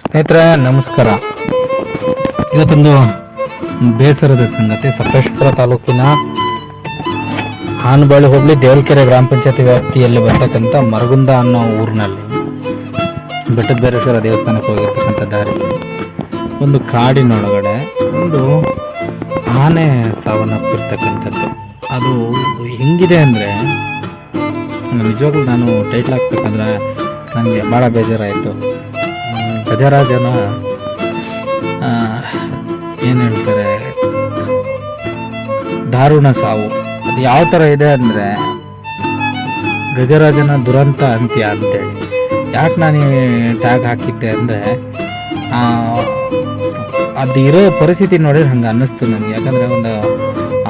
ಸ್ನೇಹಿತರೆ ನಮಸ್ಕಾರ. ಇವತ್ತೊಂದು ಬೇಸರದ ಸಂಗತಿ. ಸಕಲೇಶಪುರ ತಾಲೂಕಿನ ಹಾನಬಾಳಿ ಹೋಬಳಿ ದೇವಲಕೆರೆ ಗ್ರಾಮ ಪಂಚಾಯತಿ ವ್ಯಾಪ್ತಿಯಲ್ಲಿ ಬರ್ತಕ್ಕಂಥ ಮರಗುಂದ ಅನ್ನೋ ಊರಿನಲ್ಲಿ ಬೆಟ್ಟದ ಭೈರವೇಶ್ವರ ದೇವಸ್ಥಾನಕ್ಕೆ ಹೋಗಿರ್ತಕ್ಕಂಥ ದಾರಿ ಒಂದು ಕಾಡಿನೊಳಗಡೆ ಒಂದು ಆನೆ ಸಾವನ್ನಪ್ಪಿರ್ತಕ್ಕಂಥದ್ದು. ಅದು ಹೆಂಗಿದೆ ಅಂದರೆ ನಿಜವಾಗ್ಲೂ ನಾನು ಟೈಟ್ಲ್ ಹಾಕ್ಬೇಕಂದ್ರೆ ನನಗೆ ಭಾಳ ಬೇಜಾರಾಯಿತು. ಗಜರಾಜನ ಏನು ಹೇಳ್ತಾರೆ, ದಾರುಣ ಸಾವು. ಅದು ಯಾವ ಥರ ಇದೆ ಅಂದರೆ ಗಜರಾಜನ ದುರಂತ ಅಂತ್ಯ ಅಂತೇಳಿ. ಯಾಕೆ ನಾನು ಟ್ಯಾಗ್ ಹಾಕಿದ್ದೆ ಅಂದರೆ ಅದು ಇರೋ ಪರಿಸ್ಥಿತಿ ನೋಡಿದ್ರೆ ಹಂಗೆ ಅನ್ನಿಸ್ತು ನನಗೆ. ಯಾಕಂದರೆ ಒಂದು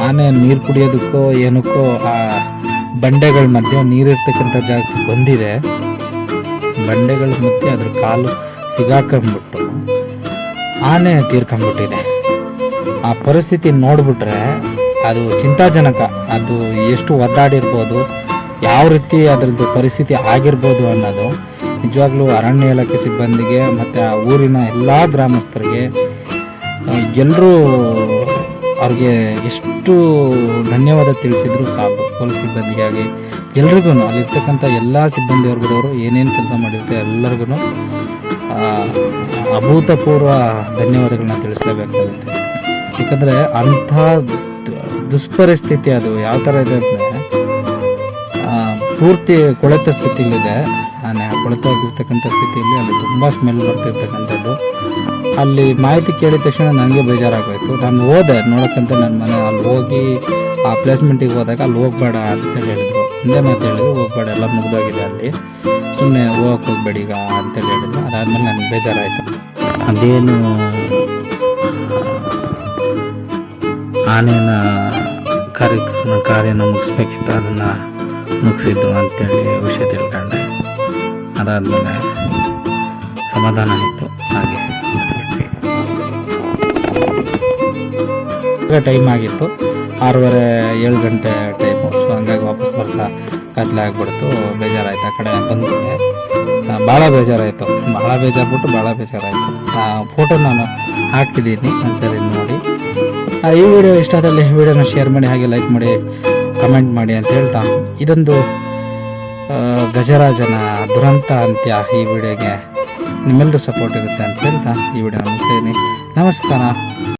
ಆನೆ ನೀರು ಕುಡಿಯೋದಕ್ಕೋ ಏನಕ್ಕೋ ಆ ಬಂಡೆಗಳ ಮಧ್ಯೆ ನೀರಿರ್ತಕ್ಕಂಥ ಜಾಗಕ್ಕೆ ಬಂದಿದೆ. ಬಂಡೆಗಳ ಮಧ್ಯೆ ಅದ್ರ ಕಾಲು ಸಿಗಾಕೊಂಡ್ಬಿಟ್ಟು ಆನೆ ತೀರ್ಕೊಂಡ್ಬಿಟ್ಟಿದೆ. ಆ ಪರಿಸ್ಥಿತಿ ನೋಡಿಬಿಟ್ರೆ ಅದು ಚಿಂತಾಜನಕ. ಅದು ಎಷ್ಟು ಒದ್ದಾಡಿರ್ಬೋದು, ಯಾವ ರೀತಿ ಅದರದ್ದು ಪರಿಸ್ಥಿತಿ ಆಗಿರ್ಬೋದು ಅನ್ನೋದು ನಿಜವಾಗ್ಲೂ ಅರಣ್ಯ ಇಲಾಖೆ ಸಿಬ್ಬಂದಿಗೆ ಮತ್ತು ಆ ಊರಿನ ಎಲ್ಲ ಗ್ರಾಮಸ್ಥರಿಗೆ ಎಲ್ಲರೂ ಅವ್ರಿಗೆ ಎಷ್ಟು ಧನ್ಯವಾದ ತಿಳಿಸಿದ್ರು ಸಾಕು. ಪೊಲೀಸ್ ಸಿಬ್ಬಂದಿಗೆ ಆಗಿ ಎಲ್ರಿಗೂ, ಅಲ್ಲಿರ್ತಕ್ಕಂಥ ಎಲ್ಲ ಸಿಬ್ಬಂದಿ ವರ್ಗದವರು ಏನೇನು ಕೆಲಸ ಮಾಡಿರ್ತಾರೆ ಎಲ್ಲರಿಗೂ ಅಭೂತಪೂರ್ವ ಧನ್ಯವಾದಗಳನ್ನ ತಿಳಿಸಲೇಬೇಕಾಗುತ್ತೆ. ಯಾಕಂದರೆ ಅಂಥ ದುಷ್ಪರಿಸ್ಥಿತಿ ಅದು ಯಾವ ಥರ ಇದೆ ಅಂದರೆ ಪೂರ್ತಿ ಕೊಳೆತ ಸ್ಥಿತಿಯಲ್ಲಿದೆ. ಆನೆ ಕೊಳೆತಾಗಿರ್ತಕ್ಕಂಥ ಸ್ಥಿತಿಯಲ್ಲಿ ಅಲ್ಲಿ ತುಂಬ ಸ್ಮೆಲ್ ಬರ್ತಿರ್ತಕ್ಕಂಥದ್ದು. ಅಲ್ಲಿ ಮಾಹಿತಿ ಕೇಳಿದ ತಕ್ಷಣ ನನಗೆ ಬೇಜಾರಾಗೋಯಿತು. ನಾನು ಹೋದೆ ನೋಡೋಕ್ಕಂತ ನನ್ನ ಮನೆ ಅಲ್ಲಿ ಹೋಗಿ ಆ ಪ್ಲೇಸ್ಮೆಂಟಿಗೆ ಹೋದಾಗ ಅಲ್ಲಿ ಹೋಗ್ಬೇಡ ಅಂತ ಹೇಳಿದರು. ಒಂದೇ ಮಾತು ಹೇಳಿದ್ರು, ಹೋಗ್ಬೇಡ, ಎಲ್ಲ ಮುಗಿದೋಗಿದೆ, ಅಲ್ಲಿ ಸುಮ್ಮನೆ ಹೋಗಕ್ಕೆ ಹೋಗ್ಬೇಡಿ ಈಗ ಅಂತೇಳಿ ಹೇಳಿದ್ರು. ಅದಾದಮೇಲೆ ನನಗೆ ಬೇಜಾರಾಯಿತು. ಅದೇನು ಆನೆಯ ಕಾರ್ಯನ ಮುಗಿಸ್ಬೇಕಿತ್ತು, ಅದನ್ನು ಮುಗಿಸಿದ್ರು ಅಂತೇಳಿ ವಿಷಯ ತಿಳ್ಕೊಂಡೆ. ಅದಾದಮೇಲೆ ಸಮಾಧಾನ ಆಯಿತು. ಹಾಗೆ ಟೈಮ್ ಆಗಿತ್ತು 6:30-7 ಗಂಟೆ ಟೈಮು. ಸೊ ಹಂಗಾಗಿ ವಾಪಸ್ ಬರ್ತಾ ಕತ್ಲೆ ಆಗಿಬಿಡ್ತು. ಬೇಜಾರಾಯಿತು. ಆ ಕಡೆ ಬಂದ್ಬಿಟ್ಟೆ. ಭಾಳ ಬೇಜಾರಾಯಿತು. ಭಾಳ ಬೇಜಾರಾಯಿತು. ಆ ಫೋಟೋ ನಾನು ಹಾಕಿದ್ದೀನಿ, ಒಂದ್ಸರಿ ನೋಡಿ. ಈ ವಿಡಿಯೋ ಇಷ್ಟ ಆದಲ್ಲಿ ವಿಡಿಯೋನ ಶೇರ್ ಮಾಡಿ, ಹಾಗೆ ಲೈಕ್ ಮಾಡಿ, ಕಮೆಂಟ್ ಮಾಡಿ ಅಂತ ಹೇಳ್ತಾ, ಇದೊಂದು ಗಜರಾಜನ ದುರಂತ ಅಂತ್ಯ ಈ ವಿಡಿಯೋಗೆ ನಿಮ್ಮೆಲ್ಲರೂ ಸಪೋರ್ಟ್ ಇರುತ್ತೆ ಅಂತ ಹೇಳ್ತಾ ಈ ವಿಡಿಯೋನ ಮುಗಿಸ್ತೀನಿ. ನಮಸ್ಕಾರ.